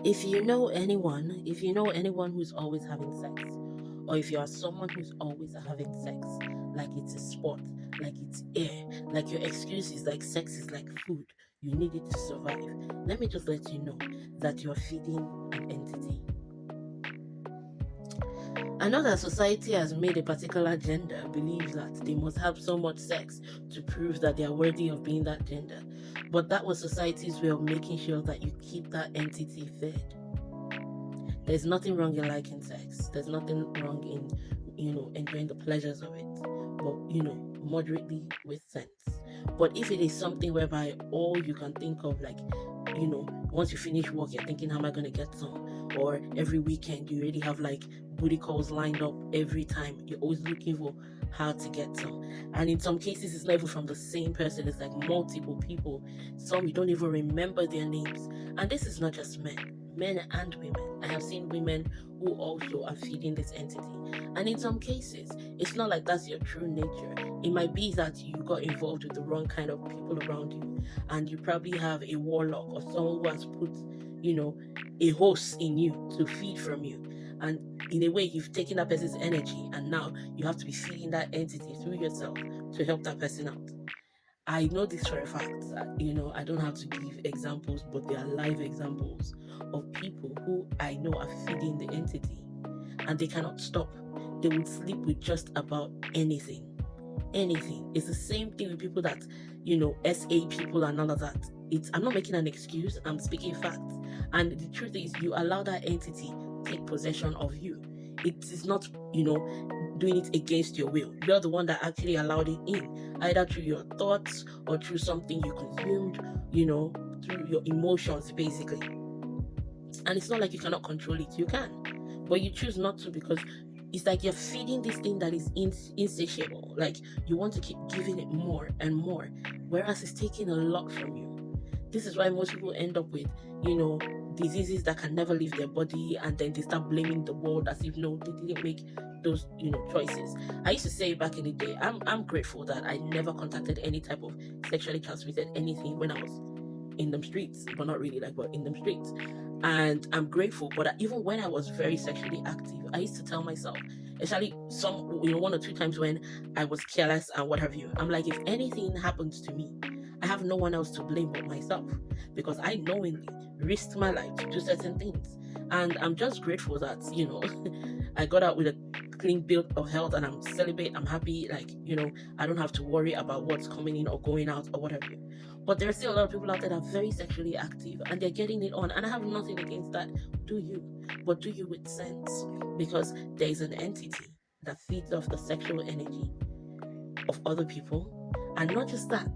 If you know anyone who's always having sex, or if you are someone who's always having sex, like it's a sport, like it's air, like your excuse is like sex is like food, you need it to survive, let me just let you know that you're feeding an entity. I know that society has made a particular gender believe that they must have so much sex to prove that they are worthy of being that gender. But that was society's way of making sure that you keep that entity fed. There's nothing wrong in liking sex. There's nothing wrong in, enjoying the pleasures of it. But, moderately with sense. But if it is something whereby all you can think of, like, once you finish work, you're thinking, how am I going to get some? Or every weekend, you already have like booty calls lined up every time. You're always looking for how to get some. And in some cases, it's not even from the same person, it's like multiple people. Some you don't even remember their names. And this is not just men and women. I have seen women who also are feeding this entity. And in some cases, it's not like that's your true nature. It might be that you got involved with the wrong kind of people around you, and you probably have a warlock or someone who has put, a host in you to feed from you. And in a way, you've taken that person's energy, and now you have to be feeding that entity through yourself to help that person out. I know this for a fact. I don't have to give examples, but there are live examples of people who I know are feeding the entity and they cannot stop. They would sleep with just about anything. Anything. It's the same thing with people that, SA people and all of that. I'm not making an excuse, I'm speaking facts. And the truth is, you allow that entity take possession of you. It is not, doing it against your will. You're the one that actually allowed it in, either through your thoughts or through something you consumed, through your emotions, basically. And it's not like you cannot control it. You can, but you choose not to because it's like you're feeding this thing that is insatiable. Like you want to keep giving it more and more, whereas it's taking a lot from you. This is why most people end up with, diseases that can never leave their body, and then they start blaming the world as if no, they didn't make those, choices. I used to say back in the day, I'm grateful that I never contacted any type of sexually transmitted anything when I was in them streets, but not really like, but in them streets. And I'm grateful, but even when I was very sexually active, I used to tell myself, especially some, one or two times when I was careless and what have you, I'm like, if anything happens to me, I have no one else to blame but myself, because I knowingly risked my life to do certain things. And I'm just grateful that, I got out with a clean build of health and I'm celibate, I'm happy, like, I don't have to worry about what's coming in or going out or whatever. But there's still a lot of people out there that are very sexually active and they're getting it on. And I have nothing against that. Do you? But do you with sense? Because there is an entity that feeds off the sexual energy of other people. And not just that,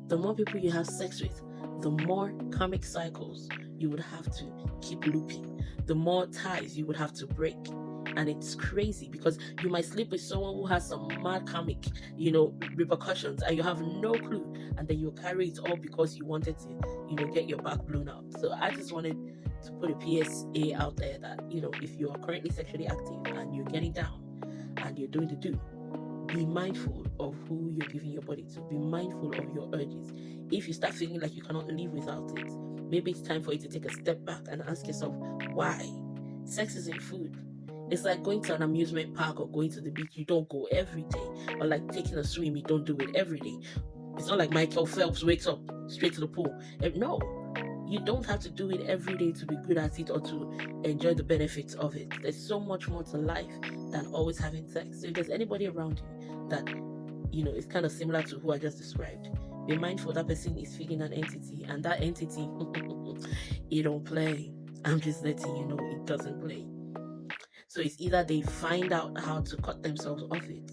the more people you have sex with, the more karmic cycles you would have to keep looping, the more ties you would have to break. And it's crazy because you might sleep with someone who has some mad karmic, repercussions, and you have no clue, and then you carry it all because you wanted to, get your back blown out. So I just wanted to put a PSA out there that, if you are currently sexually active and you're getting down and you're doing the do, be mindful of who you're giving your body to. Be mindful of your urges. If you start feeling like you cannot live without it, maybe it's time for you to take a step back and ask yourself, why? Sex isn't food. It's like going to an amusement park or going to the beach. You don't go every day. Or like taking a swim, you don't do it every day. It's not like Michael Phelps wakes up straight to the pool. No, you don't have to do it every day to be good at it or to enjoy the benefits of it. There's so much more to life than always having sex. So if there's anybody around you that, is kind of similar to who I just described, be mindful that person is feeding an entity, and that entity, it don't play. I'm just letting you know it doesn't play. So it's either they find out how to cut themselves off it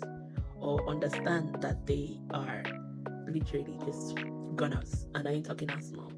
or understand that they are literally just gunners. And I ain't talking as small.